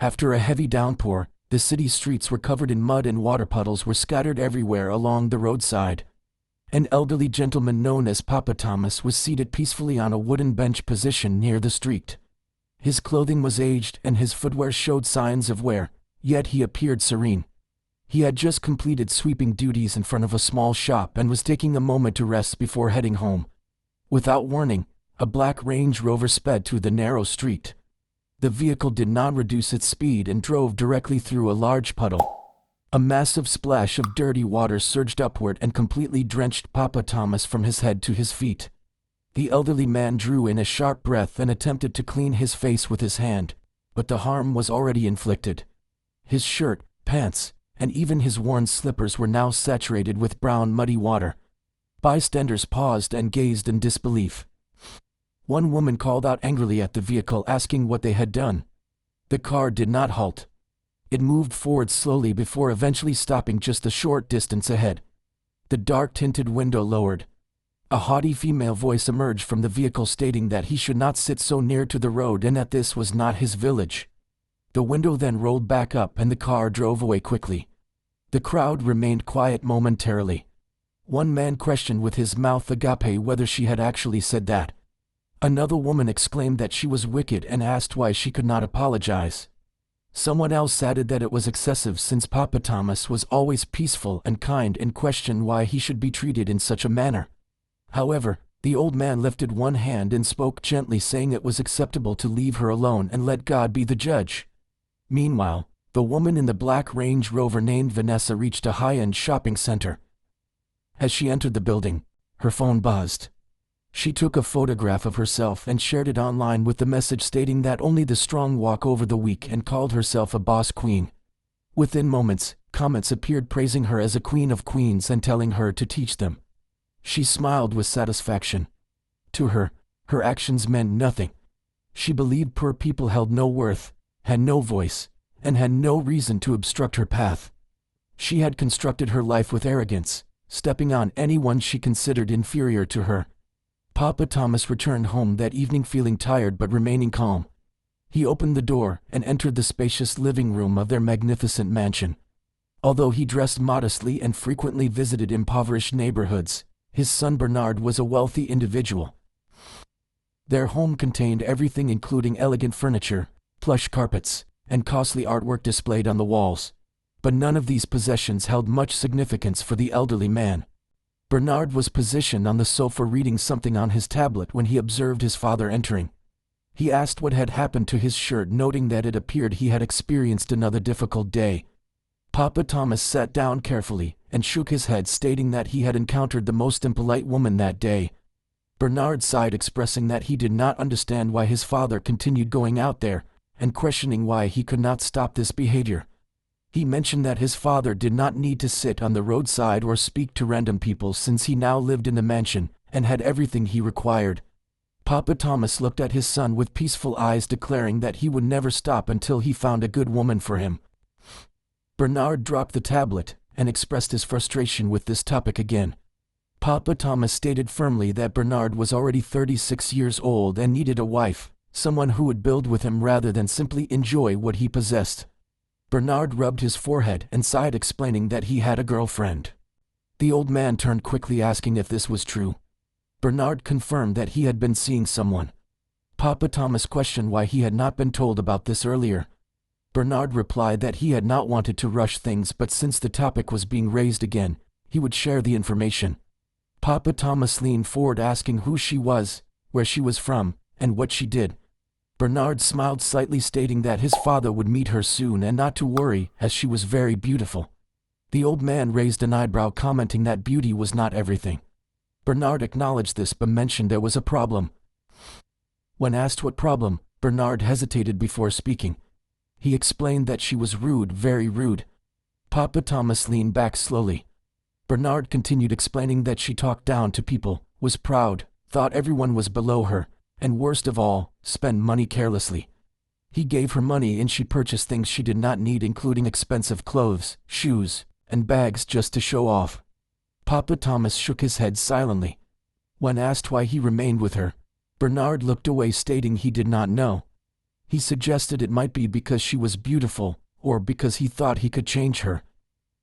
After a heavy downpour, the city streets were covered in mud and water puddles were scattered everywhere along the roadside. An elderly gentleman known as Papa Thomas was seated peacefully on a wooden bench positioned near the street. His clothing was aged and his footwear showed signs of wear, yet he appeared serene. He had just completed sweeping duties in front of a small shop and was taking a moment to rest before heading home. Without warning, a black Range Rover sped through the narrow street. The vehicle did not reduce its speed and drove directly through a large puddle. A massive splash of dirty water surged upward and completely drenched Papa Thomas from his head to his feet. The elderly man drew in a sharp breath and attempted to clean his face with his hand, but the harm was already inflicted. His shirt, pants, and even his worn slippers were now saturated with brown muddy water. Bystanders paused and gazed in disbelief. One woman called out angrily at the vehicle asking what they had done. The car did not halt. It moved forward slowly before eventually stopping just a short distance ahead. The dark-tinted window lowered. A haughty female voice emerged from the vehicle stating that he should not sit so near to the road and that this was not his village. The window then rolled back up and the car drove away quickly. The crowd remained quiet momentarily. One man questioned with his mouth agape whether she had actually said that. Another woman exclaimed that she was wicked and asked why she could not apologize. Someone else added that it was excessive since Papa Thomas was always peaceful and kind and questioned why he should be treated in such a manner. However, the old man lifted one hand and spoke gently, saying it was acceptable to leave her alone and let God be the judge. Meanwhile, the woman in the black Range Rover named Vanessa reached a high-end shopping center. As she entered the building, her phone buzzed. She took a photograph of herself and shared it online with the message stating that only the strong walk over the weak and called herself a boss queen. Within moments, comments appeared praising her as a queen of queens and telling her to teach them. She smiled with satisfaction. To her, her actions meant nothing. She believed poor people held no worth, had no voice, and had no reason to obstruct her path. She had constructed her life with arrogance, stepping on anyone she considered inferior to her. Papa Thomas returned home that evening feeling tired but remaining calm. He opened the door and entered the spacious living room of their magnificent mansion. Although he dressed modestly and frequently visited impoverished neighborhoods, his son Bernard was a wealthy individual. Their home contained everything including elegant furniture, plush carpets, and costly artwork displayed on the walls. But none of these possessions held much significance for the elderly man. Bernard was positioned on the sofa reading something on his tablet when he observed his father entering. He asked what had happened to his shirt, noting that it appeared he had experienced another difficult day. Papa Thomas sat down carefully and shook his head, stating that he had encountered the most impolite woman that day. Bernard sighed, expressing that he did not understand why his father continued going out there, and questioning why he could not stop this behavior. He mentioned that his father did not need to sit on the roadside or speak to random people since he now lived in the mansion and had everything he required. Papa Thomas looked at his son with peaceful eyes, declaring that he would never stop until he found a good woman for him. Bernard dropped the tablet and expressed his frustration with this topic again. Papa Thomas stated firmly that Bernard was already 36 years old and needed a wife, someone who would build with him rather than simply enjoy what he possessed. Bernard rubbed his forehead and sighed, explaining that he had a girlfriend. The old man turned quickly, asking if this was true. Bernard confirmed that he had been seeing someone. Papa Thomas questioned why he had not been told about this earlier. Bernard replied that he had not wanted to rush things, but since the topic was being raised again, he would share the information. Papa Thomas leaned forward, asking who she was, where she was from, and what she did. Bernard smiled slightly, stating that his father would meet her soon and not to worry, as she was very beautiful. The old man raised an eyebrow, commenting that beauty was not everything. Bernard acknowledged this but mentioned there was a problem. When asked what problem, Bernard hesitated before speaking. He explained that she was rude, very rude. Papa Thomas leaned back slowly. Bernard continued, explaining that she talked down to people, was proud, thought everyone was below her, and worst of all, spent money carelessly. He gave her money and she purchased things she did not need, including expensive clothes, shoes, and bags just to show off. Papa Thomas shook his head silently. When asked why he remained with her, Bernard looked away, stating he did not know. He suggested it might be because she was beautiful, or because he thought he could change her.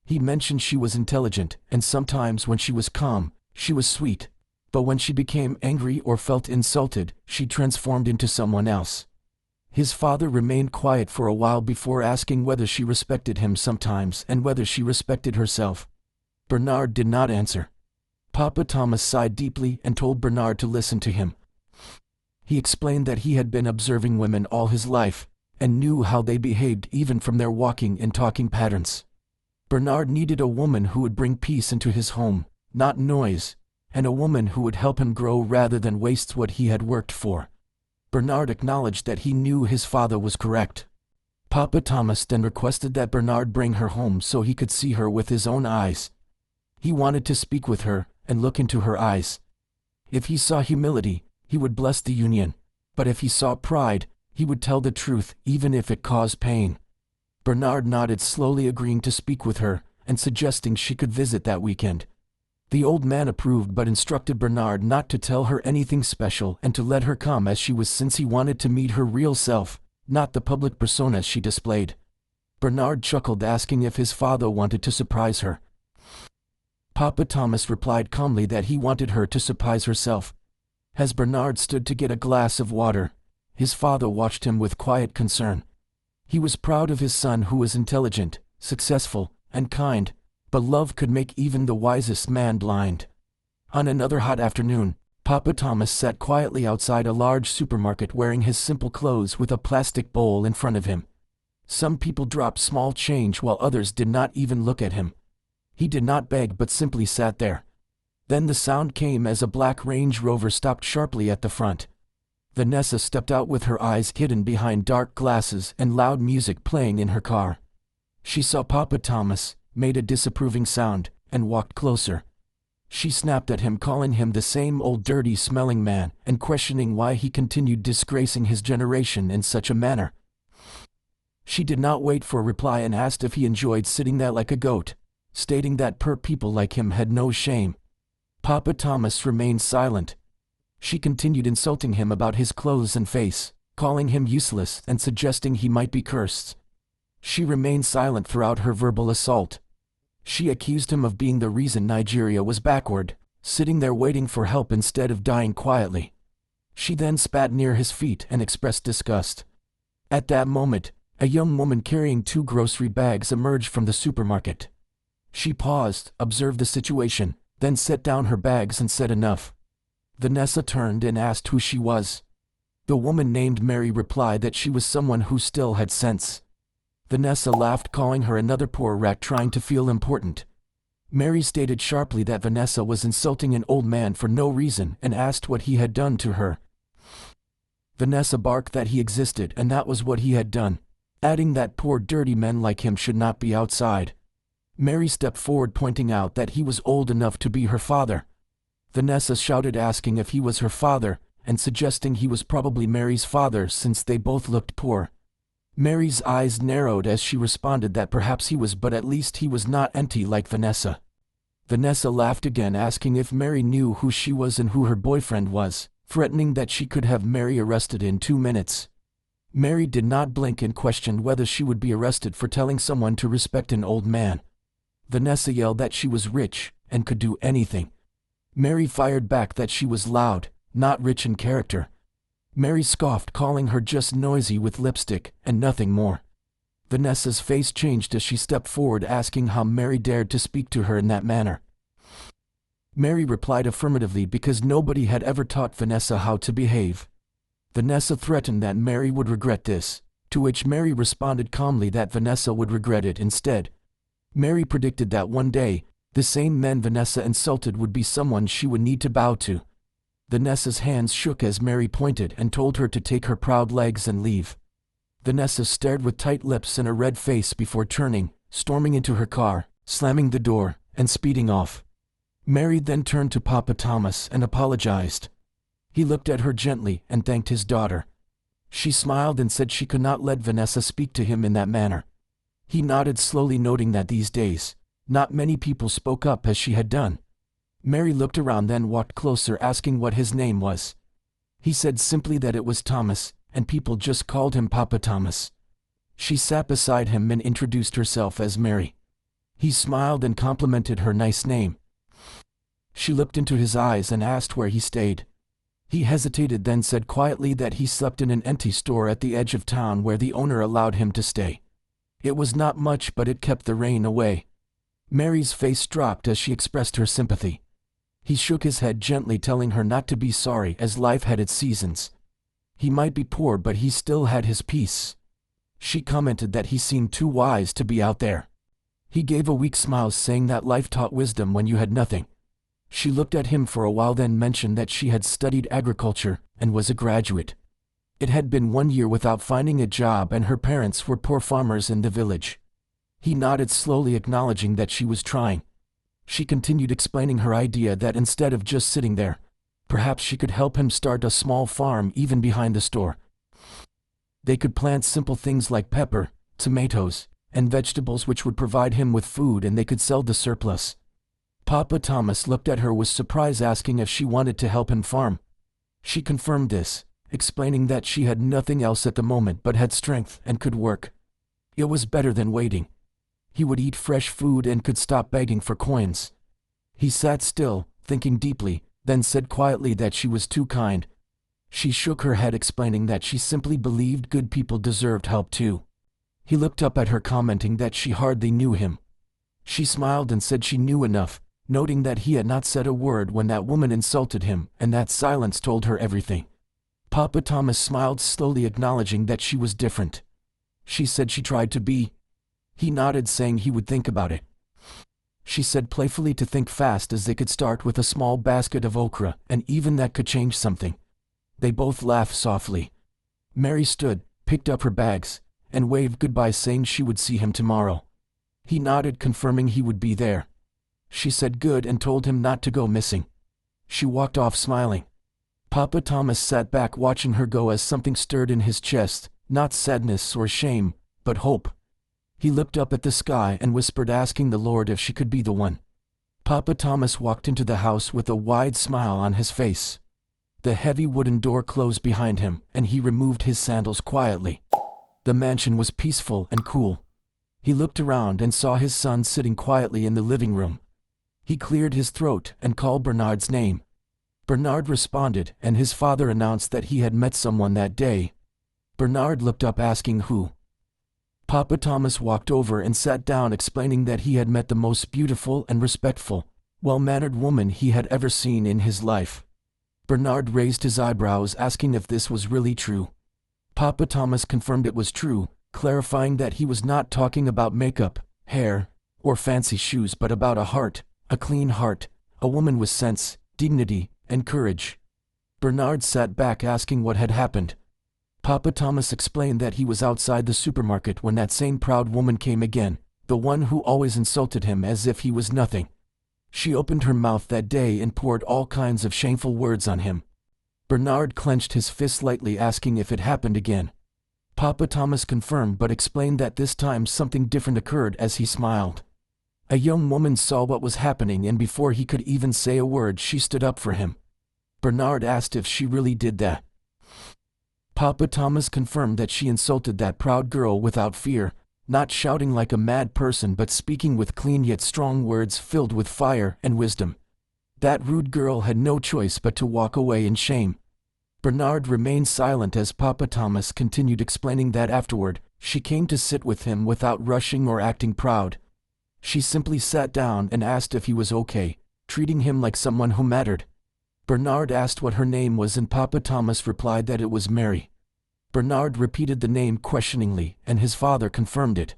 He mentioned she was intelligent, and sometimes when she was calm, she was sweet. But when she became angry or felt insulted, she transformed into someone else. His father remained quiet for a while before asking whether she respected him sometimes and whether she respected herself. Bernard did not answer. Papa Thomas sighed deeply and told Bernard to listen to him. He explained that he had been observing women all his life, and knew how they behaved even from their walking and talking patterns. Bernard needed a woman who would bring peace into his home, not noise, and a woman who would help him grow rather than waste what he had worked for. Bernard acknowledged that he knew his father was correct. Papa Thomas then requested that Bernard bring her home so he could see her with his own eyes. He wanted to speak with her and look into her eyes. If he saw humility, he would bless the union, but if he saw pride, he would tell the truth even if it caused pain. Bernard nodded, slowly agreeing to speak with her and suggesting she could visit that weekend. The old man approved but instructed Bernard not to tell her anything special and to let her come as she was, since he wanted to meet her real self, not the public persona she displayed. Bernard chuckled, asking if his father wanted to surprise her. Papa Thomas replied calmly that he wanted her to surprise herself. As Bernard stood to get a glass of water, his father watched him with quiet concern. He was proud of his son, who was intelligent, successful, and kind, but love could make even the wisest man blind. On another hot afternoon, Papa Thomas sat quietly outside a large supermarket wearing his simple clothes with a plastic bowl in front of him. Some people dropped small change while others did not even look at him. He did not beg but simply sat there. Then the sound came as a black Range Rover stopped sharply at the front. Vanessa stepped out with her eyes hidden behind dark glasses and loud music playing in her car. She saw Papa Thomas, made a disapproving sound, and walked closer. She snapped at him, calling him the same old dirty-smelling man and questioning why he continued disgracing his generation in such a manner. She did not wait for a reply and asked if he enjoyed sitting there like a goat, stating that poor people like him had no shame. Papa Thomas remained silent. She continued insulting him about his clothes and face, calling him useless and suggesting he might be cursed. She remained silent throughout her verbal assault. She accused him of being the reason Nigeria was backward, sitting there waiting for help instead of dying quietly. She then spat near his feet and expressed disgust. At that moment, a young woman carrying 2 grocery bags emerged from the supermarket. She paused, observed the situation, then set down her bags and said enough. Vanessa turned and asked who she was. The woman named Mary replied that she was someone who still had sense. Vanessa laughed, calling her another poor rat trying to feel important. Mary stated sharply that Vanessa was insulting an old man for no reason and asked what he had done to her. Vanessa barked that he existed and that was what he had done, adding that poor dirty men like him should not be outside. Mary stepped forward, pointing out that he was old enough to be her father. Vanessa shouted, asking if he was her father, and suggesting he was probably Mary's father since they both looked poor. Mary's eyes narrowed as she responded that perhaps he was, but at least he was not empty like Vanessa. Vanessa laughed again, asking if Mary knew who she was and who her boyfriend was, threatening that she could have Mary arrested in 2 minutes. Mary did not blink and questioned whether she would be arrested for telling someone to respect an old man. Vanessa yelled that she was rich and could do anything. Mary fired back that she was loud, not rich in character. Mary scoffed, calling her just noisy with lipstick and nothing more. Vanessa's face changed as she stepped forward, asking how Mary dared to speak to her in that manner. Mary replied affirmatively because nobody had ever taught Vanessa how to behave. Vanessa threatened that Mary would regret this, to which Mary responded calmly that Vanessa would regret it instead. Mary predicted that one day, the same men Vanessa insulted would be someone she would need to bow to. Vanessa's hands shook as Mary pointed and told her to take her proud legs and leave. Vanessa stared with tight lips and a red face before turning, storming into her car, slamming the door, and speeding off. Mary then turned to Papa Thomas and apologized. He looked at her gently and thanked his daughter. She smiled and said she could not let Vanessa speak to him in that manner. He nodded slowly, noting that these days, not many people spoke up as she had done. Mary looked around, then walked closer, asking what his name was. He said simply that it was Thomas, and people just called him Papa Thomas. She sat beside him and introduced herself as Mary. He smiled and complimented her nice name. She looked into his eyes and asked where he stayed. He hesitated, then said quietly that he slept in an empty store at the edge of town where the owner allowed him to stay. It was not much, but it kept the rain away. Mary's face dropped as she expressed her sympathy. He shook his head gently, telling her not to be sorry, as life had its seasons. He might be poor, but he still had his peace. She commented that he seemed too wise to be out there. He gave a weak smile, saying that life taught wisdom when you had nothing. She looked at him for a while, then mentioned that she had studied agriculture and was a graduate. It had been 1 year without finding a job, and her parents were poor farmers in the village. He nodded slowly, acknowledging that she was trying. She continued explaining her idea that instead of just sitting there, perhaps she could help him start a small farm even behind the store. They could plant simple things like pepper, tomatoes, and vegetables which would provide him with food, and they could sell the surplus. Papa Thomas looked at her with surprise, asking if she wanted to help him farm. She confirmed this, explaining that she had nothing else at the moment but had strength and could work. It was better than waiting. He would eat fresh food and could stop begging for coins. He sat still, thinking deeply, then said quietly that she was too kind. She shook her head, explaining that she simply believed good people deserved help too. He looked up at her, commenting that she hardly knew him. She smiled and said she knew enough, noting that he had not said a word when that woman insulted him, and that silence told her everything. Papa Thomas smiled slowly, acknowledging that she was different. She said she tried to be. He nodded, saying he would think about it. She said playfully to think fast, as they could start with a small basket of okra, and even that could change something. They both laughed softly. Mary stood, picked up her bags, and waved goodbye, saying she would see him tomorrow. He nodded, confirming he would be there. She said good and told him not to go missing. She walked off smiling. Papa Thomas sat back watching her go as something stirred in his chest, not sadness or shame, but hope. He looked up at the sky and whispered, asking the Lord if she could be the one. Papa Thomas walked into the house with a wide smile on his face. The heavy wooden door closed behind him, and he removed his sandals quietly. The mansion was peaceful and cool. He looked around and saw his son sitting quietly in the living room. He cleared his throat and called Bernard's name. Bernard responded, and his father announced that he had met someone that day. Bernard looked up, asking who. Papa Thomas walked over and sat down, explaining that he had met the most beautiful and respectful, well-mannered woman he had ever seen in his life. Bernard raised his eyebrows, asking if this was really true. Papa Thomas confirmed it was true, clarifying that he was not talking about makeup, hair, or fancy shoes, but about a heart, a clean heart, a woman with sense, dignity, and courage. Bernard sat back, asking what had happened. Papa Thomas explained that he was outside the supermarket when that same proud woman came again, the one who always insulted him as if he was nothing. She opened her mouth that day and poured all kinds of shameful words on him. Bernard clenched his fist lightly, asking if it happened again. Papa Thomas confirmed, but explained that this time something different occurred as he smiled. A young woman saw what was happening, and before he could even say a word, she stood up for him. Bernard asked if she really did that. Papa Thomas confirmed that she insulted that proud girl without fear, not shouting like a mad person, but speaking with clean yet strong words filled with fire and wisdom. That rude girl had no choice but to walk away in shame. Bernard remained silent as Papa Thomas continued, explaining that afterward, she came to sit with him without rushing or acting proud. She simply sat down and asked if he was okay, treating him like someone who mattered. Bernard asked what her name was, and Papa Thomas replied that it was Mary. Bernard repeated the name questioningly, and his father confirmed it.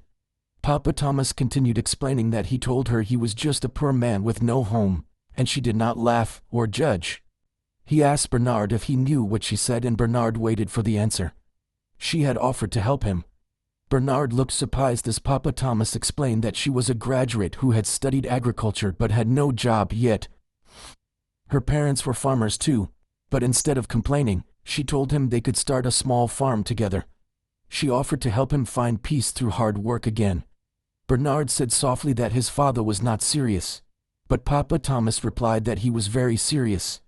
Papa Thomas continued, explaining that he told her he was just a poor man with no home, and she did not laugh or judge. He asked Bernard if he knew what she said, and Bernard waited for the answer. She had offered to help him. Bernard looked surprised as Papa Thomas explained that she was a graduate who had studied agriculture but had no job yet. Her parents were farmers too, but instead of complaining, she told him they could start a small farm together. She offered to help him find peace through hard work again. Bernard said softly that his father was not serious, but Papa Thomas replied that he was very serious.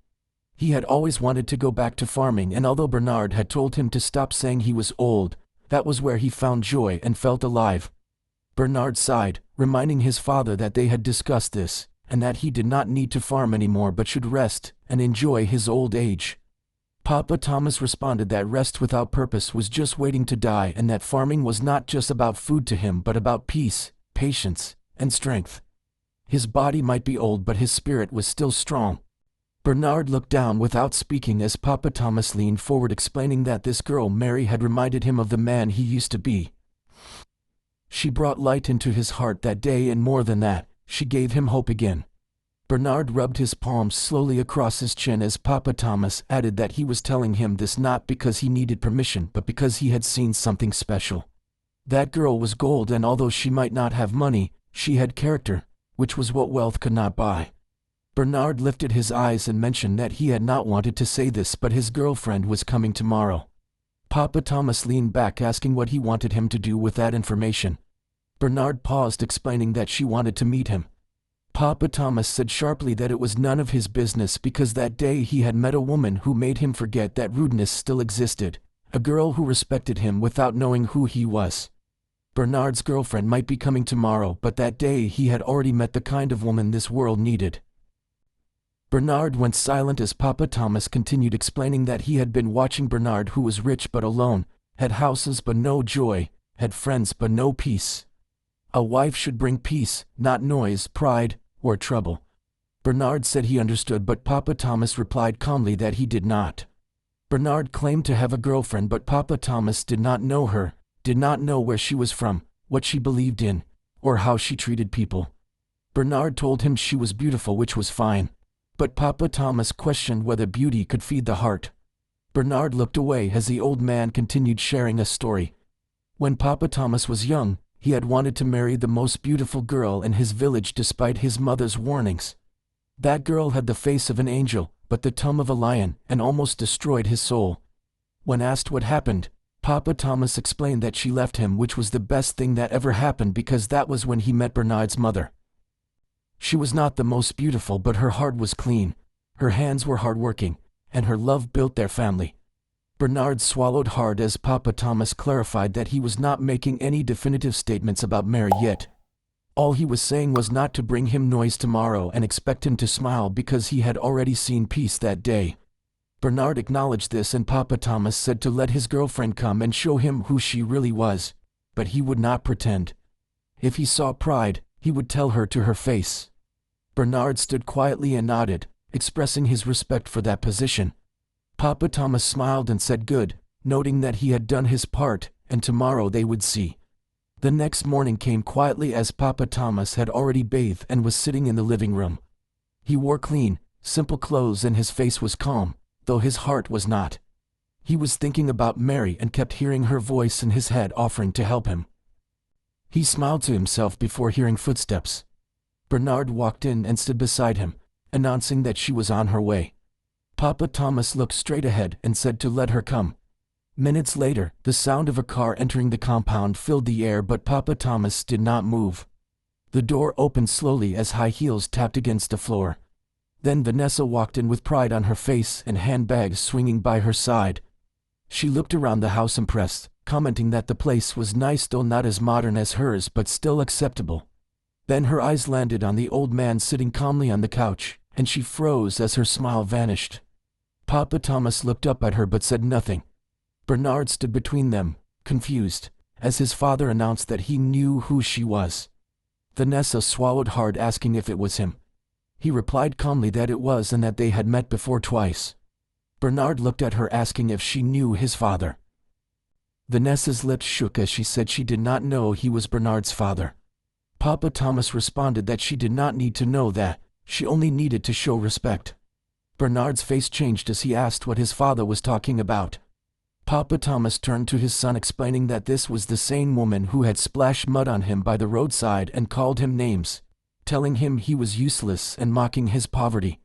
He had always wanted to go back to farming, and although Bernard had told him to stop saying he was old, that was where he found joy and felt alive. Bernard sighed, reminding his father that they had discussed this, and that he did not need to farm anymore but should rest and enjoy his old age. Papa Thomas responded that rest without purpose was just waiting to die, and that farming was not just about food to him but about peace, patience, and strength. His body might be old but his spirit was still strong. Bernard looked down without speaking as Papa Thomas leaned forward, explaining that this girl Mary had reminded him of the man he used to be. She brought light into his heart that day, and more than that, she gave him hope again. Bernard rubbed his palms slowly across his chin as Papa Thomas added that he was telling him this not because he needed permission but because he had seen something special. That girl was gold, and although she might not have money, she had character, which was what wealth could not buy. Bernard lifted his eyes and mentioned that he had not wanted to say this, but his girlfriend was coming tomorrow. Papa Thomas leaned back, asking what he wanted him to do with that information. Bernard paused, explaining that she wanted to meet him. Papa Thomas said sharply that it was none of his business because that day he had met a woman who made him forget that rudeness still existed, a girl who respected him without knowing who he was. Bernard's girlfriend might be coming tomorrow, but that day he had already met the kind of woman this world needed. Bernard went silent as Papa Thomas continued, explaining that he had been watching Bernard, who was rich but alone, had houses but no joy, had friends but no peace. A wife should bring peace, not noise, pride, or trouble. Bernard said he understood, but Papa Thomas replied calmly that he did not. Bernard claimed to have a girlfriend, but Papa Thomas did not know her, did not know where she was from, what she believed in, or how she treated people. Bernard told him she was beautiful, which was fine. But Papa Thomas questioned whether beauty could feed the heart. Bernard looked away as the old man continued sharing a story. When Papa Thomas was young, he had wanted to marry the most beautiful girl in his village despite his mother's warnings. That girl had the face of an angel, but the tongue of a lion, and almost destroyed his soul. When asked what happened, Papa Thomas explained that she left him, which was the best thing that ever happened because that was when he met Bernard's mother. She was not the most beautiful, but her heart was clean, her hands were hardworking, and her love built their family. Bernard swallowed hard as Papa Thomas clarified that he was not making any definitive statements about Mary yet. All he was saying was not to bring him noise tomorrow and expect him to smile because he had already seen peace that day. Bernard acknowledged this, and Papa Thomas said to let his girlfriend come and show him who she really was, but he would not pretend. If he saw pride, he would tell her to her face. Bernard stood quietly and nodded, expressing his respect for that position. Papa Thomas smiled and said good, noting that he had done his part, and tomorrow they would see. The next morning came quietly as Papa Thomas had already bathed and was sitting in the living room. He wore clean, simple clothes and his face was calm, though his heart was not. He was thinking about Mary and kept hearing her voice in his head offering to help him. He smiled to himself before hearing footsteps. Bernard walked in and stood beside him, announcing that she was on her way. Papa Thomas looked straight ahead and said to let her come. Minutes later, the sound of a car entering the compound filled the air, but Papa Thomas did not move. The door opened slowly as high heels tapped against the floor. Then Vanessa walked in with pride on her face and handbags swinging by her side. She looked around the house impressed, commenting that the place was nice, though not as modern as hers, but still acceptable. Then her eyes landed on the old man sitting calmly on the couch, and she froze as her smile vanished. Papa Thomas looked up at her but said nothing. Bernard stood between them, confused, as his father announced that he knew who she was. Vanessa swallowed hard, asking if it was him. He replied calmly that it was and that they had met before twice. Bernard looked at her, asking if she knew his father. Vanessa's lips shook as she said she did not know he was Bernard's father. Papa Thomas responded that she did not need to know that, she only needed to show respect. Bernard's face changed as he asked what his father was talking about. Papa Thomas turned to his son, explaining that this was the same woman who had splashed mud on him by the roadside and called him names, telling him he was useless and mocking his poverty.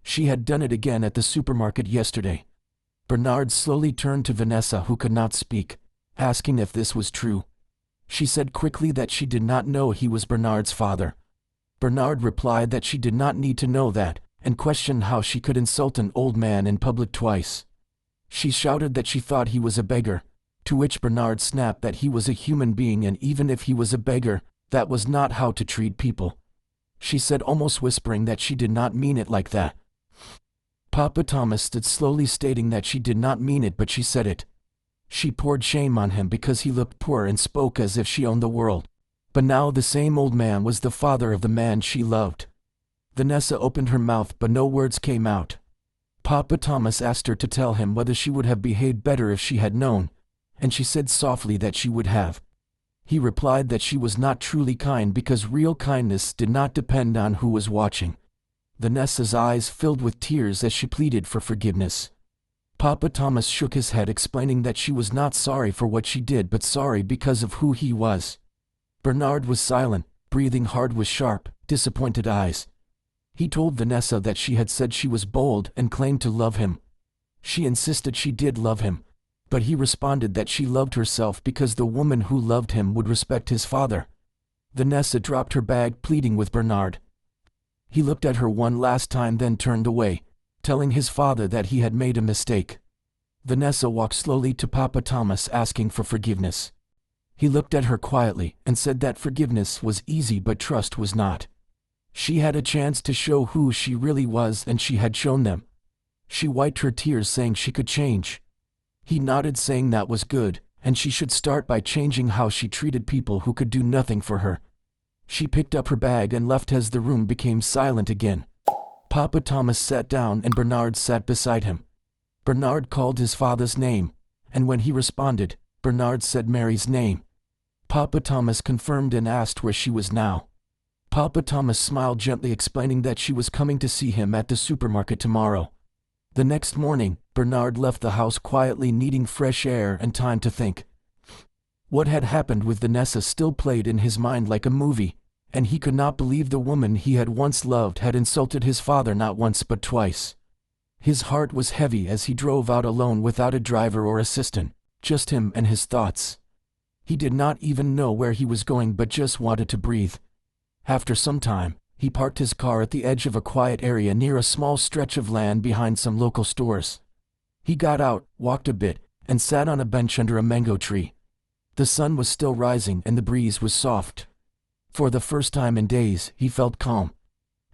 She had done it again at the supermarket yesterday. Bernard slowly turned to Vanessa, who could not speak, asking if this was true. She said quickly that she did not know he was Bernard's father. Bernard replied that she did not need to know that, and questioned how she could insult an old man in public twice. She shouted that she thought he was a beggar, to which Bernard snapped that he was a human being, and even if he was a beggar, that was not how to treat people. She said, almost whispering, that she did not mean it like that. Papa Thomas stood slowly, stating that she did not mean it, but she said it. She poured shame on him because he looked poor and spoke as if she owned the world. But now the same old man was the father of the man she loved. Vanessa opened her mouth, but no words came out. Papa Thomas asked her to tell him whether she would have behaved better if she had known, and she said softly that she would have. He replied that she was not truly kind because real kindness did not depend on who was watching. Vanessa's eyes filled with tears as she pleaded for forgiveness. Papa Thomas shook his head, explaining that she was not sorry for what she did but sorry because of who he was. Bernard was silent, breathing hard with sharp, disappointed eyes. He told Vanessa that she had said she was bold and claimed to love him. She insisted she did love him, but he responded that she loved herself because the woman who loved him would respect his father. Vanessa dropped her bag, pleading with Bernard. He looked at her one last time, then turned away, telling his father that he had made a mistake. Vanessa walked slowly to Papa Thomas, asking for forgiveness. He looked at her quietly and said that forgiveness was easy but trust was not. She had a chance to show who she really was, and she had shown them. She wiped her tears, saying she could change. He nodded, saying that was good, and she should start by changing how she treated people who could do nothing for her. She picked up her bag and left as the room became silent again. Papa Thomas sat down and Bernard sat beside him. Bernard called his father's name, and when he responded, Bernard said Mary's name. Papa Thomas confirmed and asked where she was now. Papa Thomas smiled gently, explaining that she was coming to see him at the supermarket tomorrow. The next morning, Bernard left the house quietly, needing fresh air and time to think. What had happened with Vanessa still played in his mind like a movie, and he could not believe the woman he had once loved had insulted his father not once but twice. His heart was heavy as he drove out alone without a driver or assistant, just him and his thoughts. He did not even know where he was going but just wanted to breathe. After some time, he parked his car at the edge of a quiet area near a small stretch of land behind some local stores. He got out, walked a bit, and sat on a bench under a mango tree. The sun was still rising and the breeze was soft. For the first time in days, he felt calm.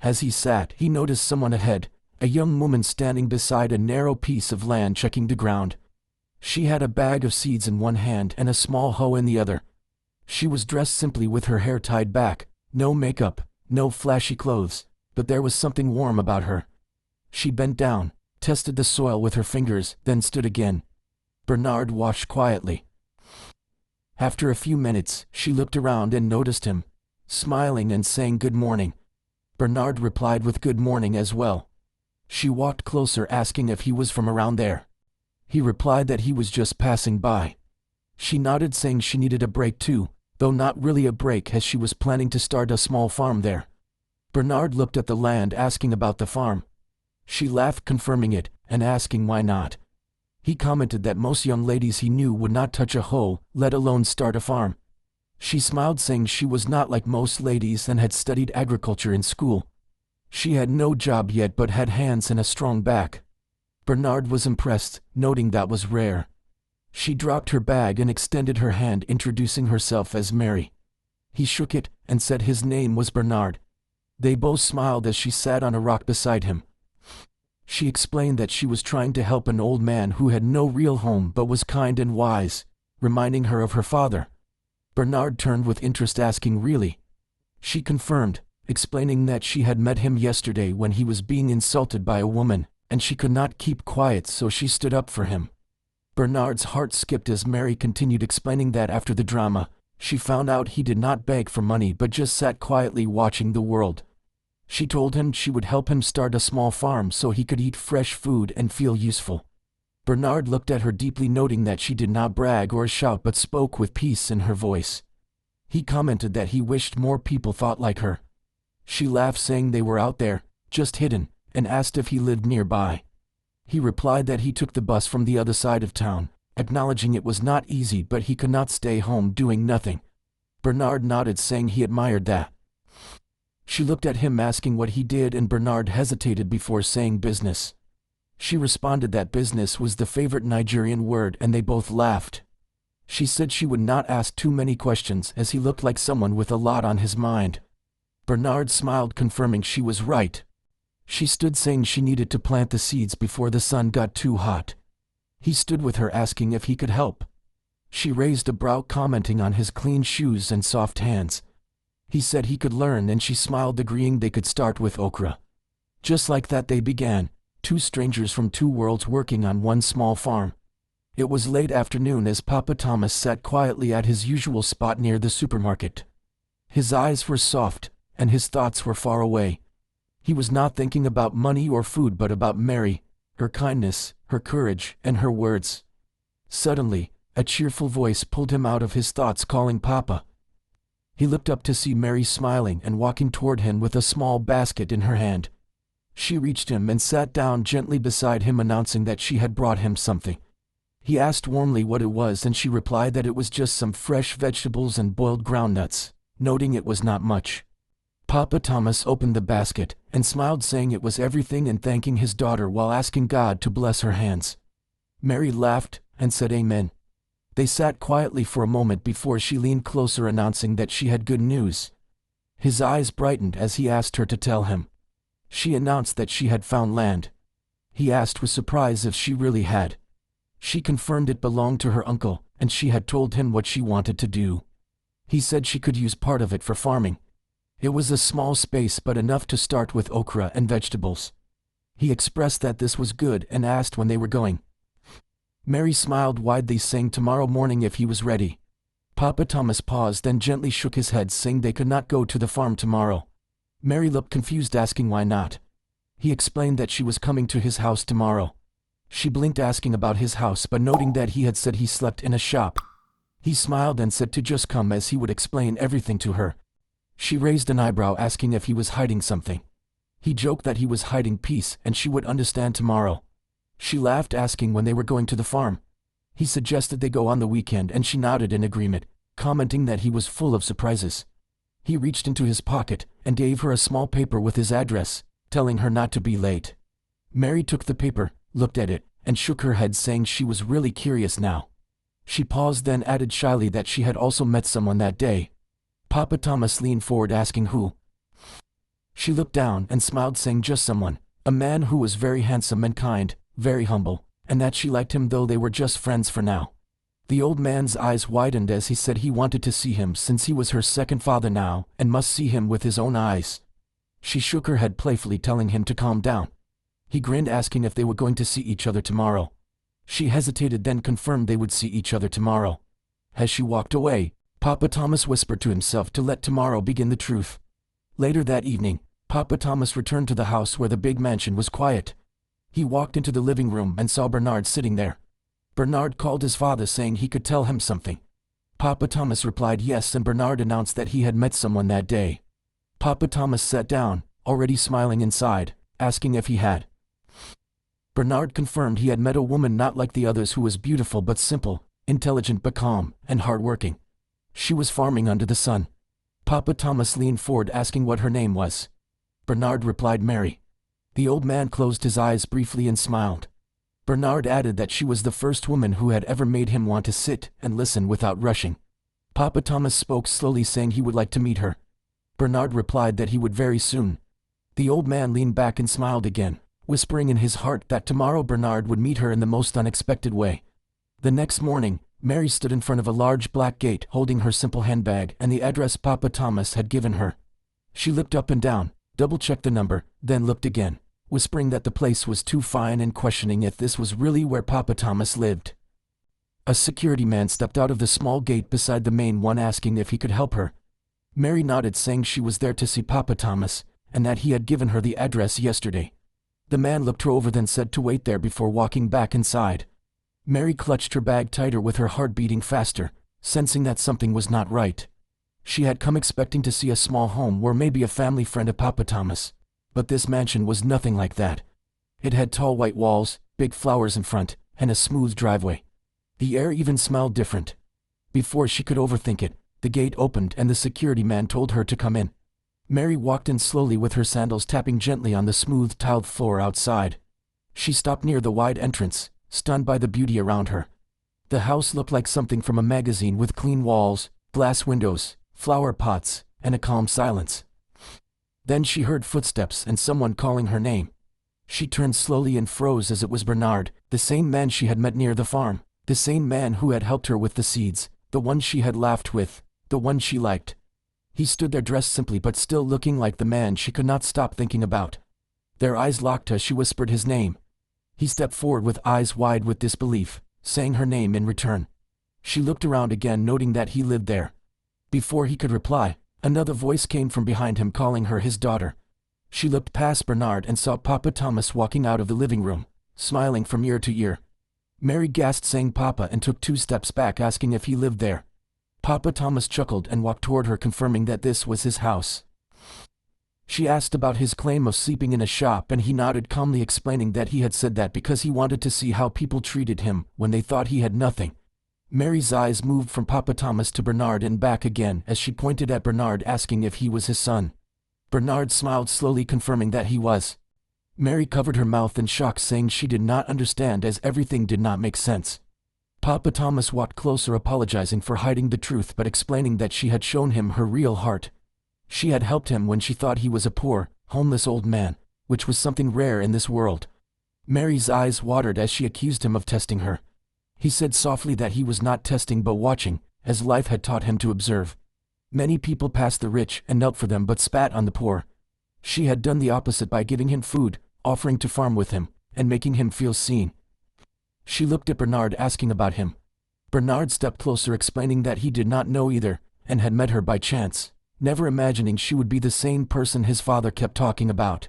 As he sat, he noticed someone ahead, a young woman standing beside a narrow piece of land checking the ground. She had a bag of seeds in one hand and a small hoe in the other. She was dressed simply with her hair tied back, no makeup, no flashy clothes, but there was something warm about her. She bent down, tested the soil with her fingers, then stood again. Bernard watched quietly. After a few minutes, she looked around and noticed him, smiling and saying good morning. Bernard replied with good morning as well. She walked closer, asking if he was from around there. He replied that he was just passing by. She nodded, saying she needed a break too, though not really a break as she was planning to start a small farm there. Bernard looked at the land, asking about the farm. She laughed, confirming it, and asking why not. He commented that most young ladies he knew would not touch a hoe, let alone start a farm. She smiled, saying she was not like most ladies and had studied agriculture in school. She had no job yet but had hands and a strong back. Bernard was impressed, noting that was rare. She dropped her bag and extended her hand, introducing herself as Mary. He shook it and said his name was Bernard. They both smiled as she sat on a rock beside him. She explained that she was trying to help an old man who had no real home but was kind and wise, reminding her of her father. Bernard turned with interest, asking, "Really?" She confirmed, explaining that she had met him yesterday when he was being insulted by a woman, and she could not keep quiet, so she stood up for him. Bernard's heart skipped as Mary continued, explaining that after the drama, she found out he did not beg for money but just sat quietly watching the world. She told him she would help him start a small farm so he could eat fresh food and feel useful. Bernard looked at her deeply, noting that she did not brag or shout but spoke with peace in her voice. He commented that he wished more people thought like her. She laughed, saying they were out there, just hidden, and asked if he lived nearby. He replied that he took the bus from the other side of town, acknowledging it was not easy but he could not stay home doing nothing. Bernard nodded, saying he admired that. She looked at him asking what he did, and Bernard hesitated before saying business. She responded that business was the favorite Nigerian word, and they both laughed. She said she would not ask too many questions as he looked like someone with a lot on his mind. Bernard smiled, confirming she was right. She stood, saying she needed to plant the seeds before the sun got too hot. He stood with her, asking if he could help. She raised a brow, commenting on his clean shoes and soft hands. He said he could learn, and she smiled, agreeing they could start with okra. Just like that they began, two strangers from two worlds working on one small farm. It was late afternoon as Papa Thomas sat quietly at his usual spot near the supermarket. His eyes were soft, and his thoughts were far away. He was not thinking about money or food, but about Mary, her kindness, her courage, and her words. Suddenly, a cheerful voice pulled him out of his thoughts, calling Papa. He looked up to see Mary smiling and walking toward him with a small basket in her hand. She reached him and sat down gently beside him, announcing that she had brought him something. He asked warmly what it was, and she replied that it was just some fresh vegetables and boiled groundnuts, noting it was not much. Papa Thomas opened the basket and smiled, saying it was everything, and thanking his daughter while asking God to bless her hands. Mary laughed and said amen. They sat quietly for a moment before she leaned closer, announcing that she had good news. His eyes brightened as he asked her to tell him. She announced that she had found land. He asked with surprise if she really had. She confirmed it belonged to her uncle, and she had told him what she wanted to do. He said she could use part of it for farming. It was a small space, but enough to start with okra and vegetables. He expressed that this was good and asked when they were going. Mary smiled widely, saying tomorrow morning if he was ready. Papa Thomas paused, then gently shook his head, saying they could not go to the farm tomorrow. Mary looked confused, asking why not. He explained that she was coming to his house tomorrow. She blinked, asking about his house, but noting that he had said he slept in a shop. He smiled and said to just come, as he would explain everything to her. She raised an eyebrow, asking if he was hiding something. He joked that he was hiding peace and she would understand tomorrow. She laughed, asking when they were going to the farm. He suggested they go on the weekend, and she nodded in agreement, commenting that he was full of surprises. He reached into his pocket and gave her a small paper with his address, telling her not to be late. Mary took the paper, looked at it, and shook her head, saying she was really curious now. She paused, then added shyly that she had also met someone that day. Papa Thomas leaned forward, asking who. She looked down and smiled, saying just someone, a man who was very handsome and kind, very humble, and that she liked him, though they were just friends for now. The old man's eyes widened as he said he wanted to see him, since he was her second father now and must see him with his own eyes. She shook her head playfully, telling him to calm down. He grinned, asking if they were going to see each other tomorrow. She hesitated, then confirmed they would see each other tomorrow. As she walked away, Papa Thomas whispered to himself to let tomorrow begin the truth. Later that evening, Papa Thomas returned to the house where the big mansion was quiet. He walked into the living room and saw Bernard sitting there. Bernard called his father, saying he could tell him something. Papa Thomas replied yes, and Bernard announced that he had met someone that day. Papa Thomas sat down, already smiling inside, asking if he had. Bernard confirmed he had met a woman not like the others, who was beautiful but simple, intelligent but calm, and hardworking. She was farming under the sun. Papa Thomas leaned forward, asking what her name was. Bernard replied Mary. The old man closed his eyes briefly and smiled. Bernard added that she was the first woman who had ever made him want to sit and listen without rushing. Papa Thomas spoke slowly, saying he would like to meet her. Bernard replied that he would very soon. The old man leaned back and smiled again, whispering in his heart that tomorrow Bernard would meet her in the most unexpected way. The next morning, Mary stood in front of a large black gate, holding her simple handbag and the address Papa Thomas had given her. She looked up and down, double-checked the number, then looked again, whispering that the place was too fine and questioning if this was really where Papa Thomas lived. A security man stepped out of the small gate beside the main one, asking if he could help her. Mary nodded, saying she was there to see Papa Thomas, and that he had given her the address yesterday. The man looked her over, then said to wait there before walking back inside. Mary clutched her bag tighter, with her heart beating faster, sensing that something was not right. She had come expecting to see a small home or maybe a family friend of Papa Thomas, but this mansion was nothing like that. It had tall white walls, big flowers in front, and a smooth driveway. The air even smelled different. Before she could overthink it, the gate opened and the security man told her to come in. Mary walked in slowly with her sandals tapping gently on the smooth tiled floor outside. She stopped near the wide entrance, stunned by the beauty around her. The house looked like something from a magazine with clean walls, glass windows, flower pots, and a calm silence. Then she heard footsteps and someone calling her name. She turned slowly and froze as it was Bernard, the same man she had met near the farm, the same man who had helped her with the seeds, the one she had laughed with, the one she liked. He stood there dressed simply but still looking like the man she could not stop thinking about. Their eyes locked as she whispered his name. He stepped forward with eyes wide with disbelief, saying her name in return. She looked around again, noting that he lived there. Before he could reply, another voice came from behind him calling her his daughter. She looked past Bernard and saw Papa Thomas walking out of the living room, smiling from ear to ear. Mary gasped, saying Papa, and took 2 steps back, asking if he lived there. Papa Thomas chuckled and walked toward her, confirming that this was his house. She asked about his claim of sleeping in a shop, and he nodded calmly, explaining that he had said that because he wanted to see how people treated him when they thought he had nothing. Mary's eyes moved from Papa Thomas to Bernard and back again as she pointed at Bernard, asking if he was his son. Bernard smiled slowly, confirming that he was. Mary covered her mouth in shock, saying she did not understand as everything did not make sense. Papa Thomas walked closer, apologizing for hiding the truth but explaining that she had shown him her real heart. She had helped him when she thought he was a poor, homeless old man, which was something rare in this world. Mary's eyes watered as she accused him of testing her. He said softly that he was not testing but watching, as life had taught him to observe. Many people passed the rich and knelt for them but spat on the poor. She had done the opposite by giving him food, offering to farm with him, and making him feel seen. She looked at Bernard, asking about him. Bernard stepped closer, explaining that he did not know either, and had met her by chance, never imagining she would be the same person his father kept talking about.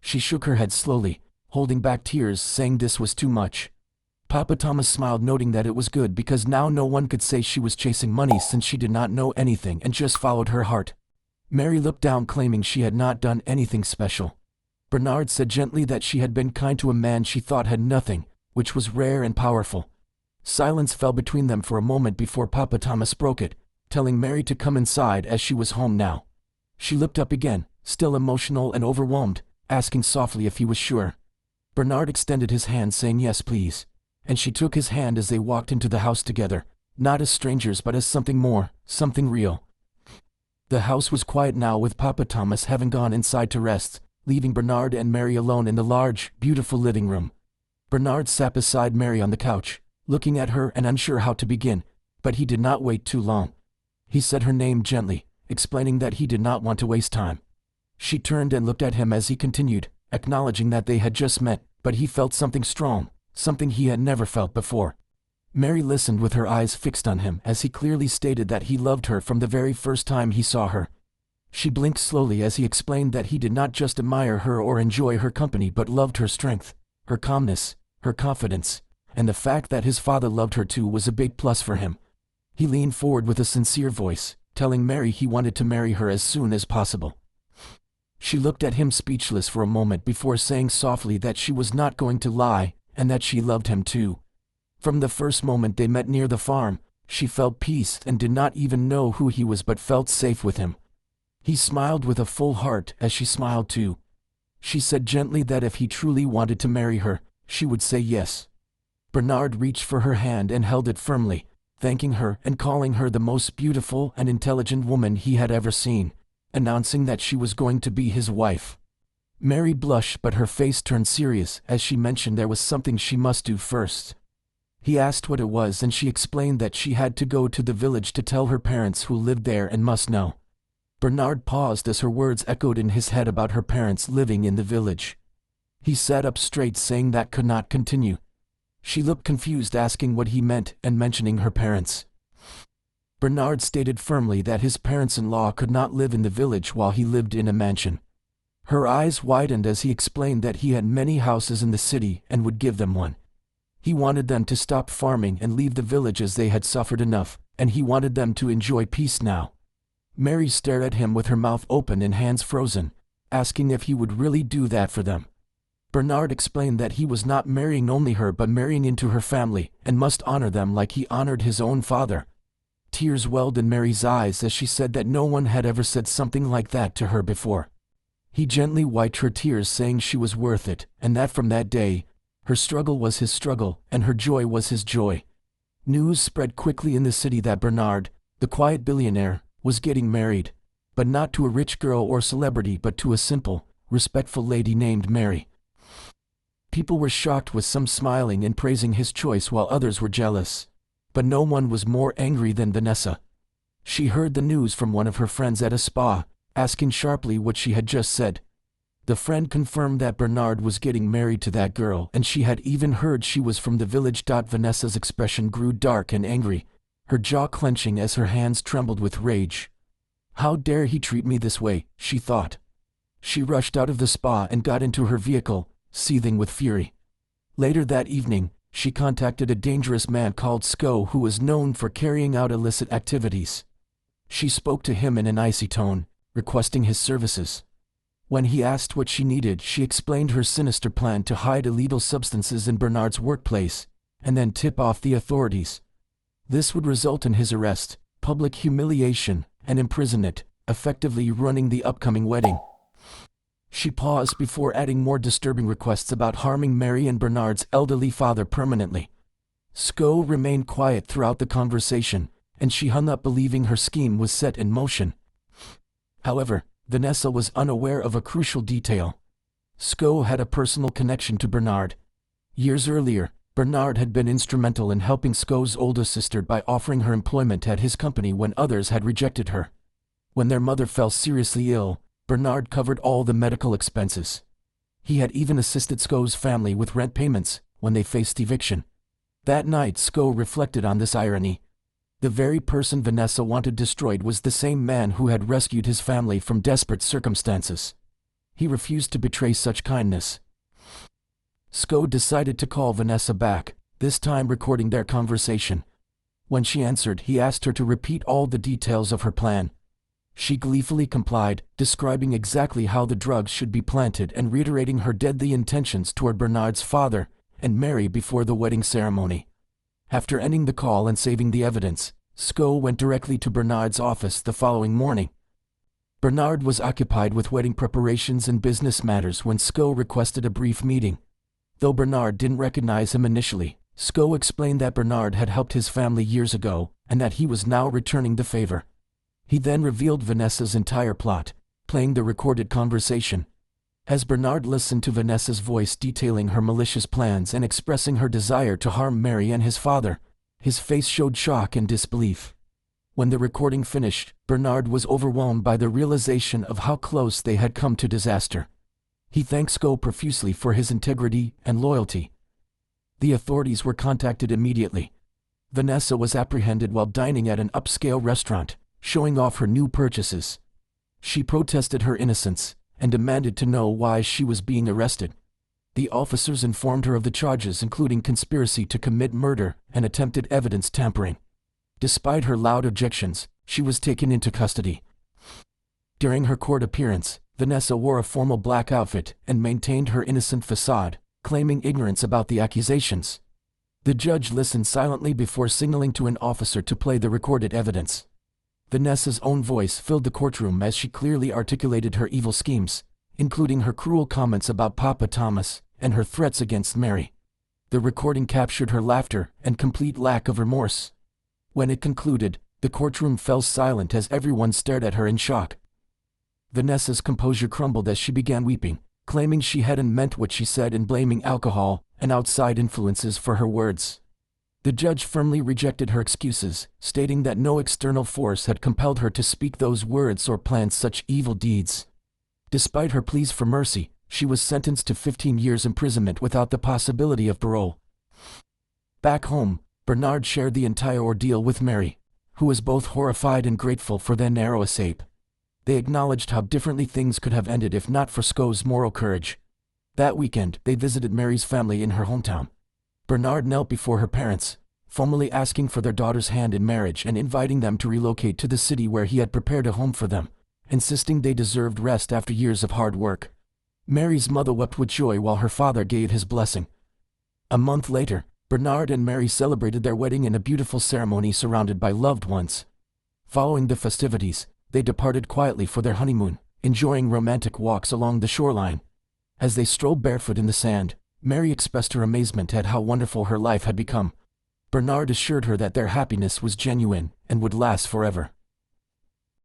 She shook her head slowly, holding back tears, saying this was too much. Papa Thomas smiled, noting that it was good because now no one could say she was chasing money since she did not know anything and just followed her heart. Mary looked down, claiming she had not done anything special. Bernard said gently that she had been kind to a man she thought had nothing, which was rare and powerful. Silence fell between them for a moment before Papa Thomas broke it, telling Mary to come inside as she was home now. She looked up again, still emotional and overwhelmed, asking softly if he was sure. Bernard extended his hand, saying yes please, and she took his hand as they walked into the house together, not as strangers but as something more, something real. The house was quiet now, with Papa Thomas having gone inside to rest, leaving Bernard and Mary alone in the large, beautiful living room. Bernard sat beside Mary on the couch, looking at her and unsure how to begin, but he did not wait too long. He said her name gently, explaining that he did not want to waste time. She turned and looked at him as he continued, acknowledging that they had just met, but he felt something strong, something he had never felt before. Mary listened with her eyes fixed on him as he clearly stated that he loved her from the very first time he saw her. She blinked slowly as he explained that he did not just admire her or enjoy her company but loved her strength, her calmness, her confidence, and the fact that his father loved her too was a big plus for him. He leaned forward with a sincere voice, telling Mary he wanted to marry her as soon as possible. She looked at him speechless for a moment before saying softly that she was not going to lie and that she loved him too. From the first moment they met near the farm, she felt peace and did not even know who he was but felt safe with him. He smiled with a full heart as she smiled too. She said gently that if he truly wanted to marry her, she would say yes. Bernard reached for her hand and held it firmly, thanking her and calling her the most beautiful and intelligent woman he had ever seen, announcing that she was going to be his wife. Mary blushed, but her face turned serious as she mentioned there was something she must do first. He asked what it was and she explained that she had to go to the village to tell her parents who lived there and must know. Bernard paused as her words echoed in his head about her parents living in the village. He sat up straight, saying that could not continue. She looked confused, asking what he meant and mentioning her parents. Bernard stated firmly that his parents-in-law could not live in the village while he lived in a mansion. Her eyes widened as he explained that he had many houses in the city and would give them one. He wanted them to stop farming and leave the village as they had suffered enough, and he wanted them to enjoy peace now. Mary stared at him with her mouth open and hands frozen, asking if he would really do that for them. Bernard explained that he was not marrying only her but marrying into her family and must honor them like he honored his own father. Tears welled in Mary's eyes as she said that no one had ever said something like that to her before. He gently wiped her tears, saying she was worth it, and that from that day, her struggle was his struggle, and her joy was his joy. News spread quickly in the city that Bernard, the quiet billionaire, was getting married, but not to a rich girl or celebrity, but to a simple, respectful lady named Mary. People were shocked, with some smiling and praising his choice while others were jealous. But no one was more angry than Vanessa. She heard the news from one of her friends at a spa, asking sharply what she had just said. The friend confirmed that Bernard was getting married to that girl, and she had even heard she was from the village. Vanessa's expression grew dark and angry, her jaw clenching as her hands trembled with rage. How dare he treat me this way, she thought. She rushed out of the spa and got into her vehicle, seething with fury. Later that evening, she contacted a dangerous man called Sko, who was known for carrying out illicit activities. She spoke to him in an icy tone, requesting his services. When he asked what she needed, she explained her sinister plan to hide illegal substances in Bernard's workplace, and then tip off the authorities. This would result in his arrest, public humiliation, and imprisonment, effectively ruining the upcoming wedding. She paused before adding more disturbing requests about harming Mary and Bernard's elderly father permanently. Sko remained quiet throughout the conversation, and she hung up believing her scheme was set in motion. However, Vanessa was unaware of a crucial detail. Sko had a personal connection to Bernard. Years earlier, Bernard had been instrumental in helping Sko's older sister by offering her employment at his company when others had rejected her. When their mother fell seriously ill, Bernard covered all the medical expenses. He had even assisted Sko's family with rent payments when they faced eviction. That night, Sko reflected on this irony. The very person Vanessa wanted destroyed was the same man who had rescued his family from desperate circumstances. He refused to betray such kindness. Sko decided to call Vanessa back, this time recording their conversation. When she answered, he asked her to repeat all the details of her plan. She gleefully complied, describing exactly how the drugs should be planted and reiterating her deadly intentions toward Bernard's father and Mary before the wedding ceremony. After ending the call and saving the evidence, Sko went directly to Bernard's office the following morning. Bernard was occupied with wedding preparations and business matters when Sko requested a brief meeting. Though Bernard didn't recognize him initially, Sko explained that Bernard had helped his family years ago and that he was now returning the favor. He then revealed Vanessa's entire plot, playing the recorded conversation. As Bernard listened to Vanessa's voice detailing her malicious plans and expressing her desire to harm Mary and his father, his face showed shock and disbelief. When the recording finished, Bernard was overwhelmed by the realization of how close they had come to disaster. He thanked Sko profusely for his integrity and loyalty. The authorities were contacted immediately. Vanessa was apprehended while dining at an upscale restaurant, showing off her new purchases. She protested her innocence and demanded to know why she was being arrested. The officers informed her of the charges, including conspiracy to commit murder and attempted evidence tampering. Despite her loud objections, she was taken into custody. During her court appearance, Vanessa wore a formal black outfit and maintained her innocent facade, claiming ignorance about the accusations. The judge listened silently before signaling to an officer to play the recorded evidence. Vanessa's own voice filled the courtroom as she clearly articulated her evil schemes, including her cruel comments about Papa Thomas and her threats against Mary. The recording captured her laughter and complete lack of remorse. When it concluded, the courtroom fell silent as everyone stared at her in shock. Vanessa's composure crumbled as she began weeping, claiming she hadn't meant what she said and blaming alcohol and outside influences for her words. The judge firmly rejected her excuses, stating that no external force had compelled her to speak those words or plan such evil deeds. Despite her pleas for mercy, she was sentenced to 15 years imprisonment without the possibility of parole. Back home, Bernard shared the entire ordeal with Mary, who was both horrified and grateful for their narrow escape. They acknowledged how differently things could have ended if not for Sko's moral courage. That weekend, they visited Mary's family in her hometown. Bernard knelt before her parents, formally asking for their daughter's hand in marriage and inviting them to relocate to the city where he had prepared a home for them, insisting they deserved rest after years of hard work. Mary's mother wept with joy while her father gave his blessing. A month later, Bernard and Mary celebrated their wedding in a beautiful ceremony surrounded by loved ones. Following the festivities, they departed quietly for their honeymoon, enjoying romantic walks along the shoreline. As they strolled barefoot in the sand, Mary expressed her amazement at how wonderful her life had become. Bernard assured her that their happiness was genuine and would last forever.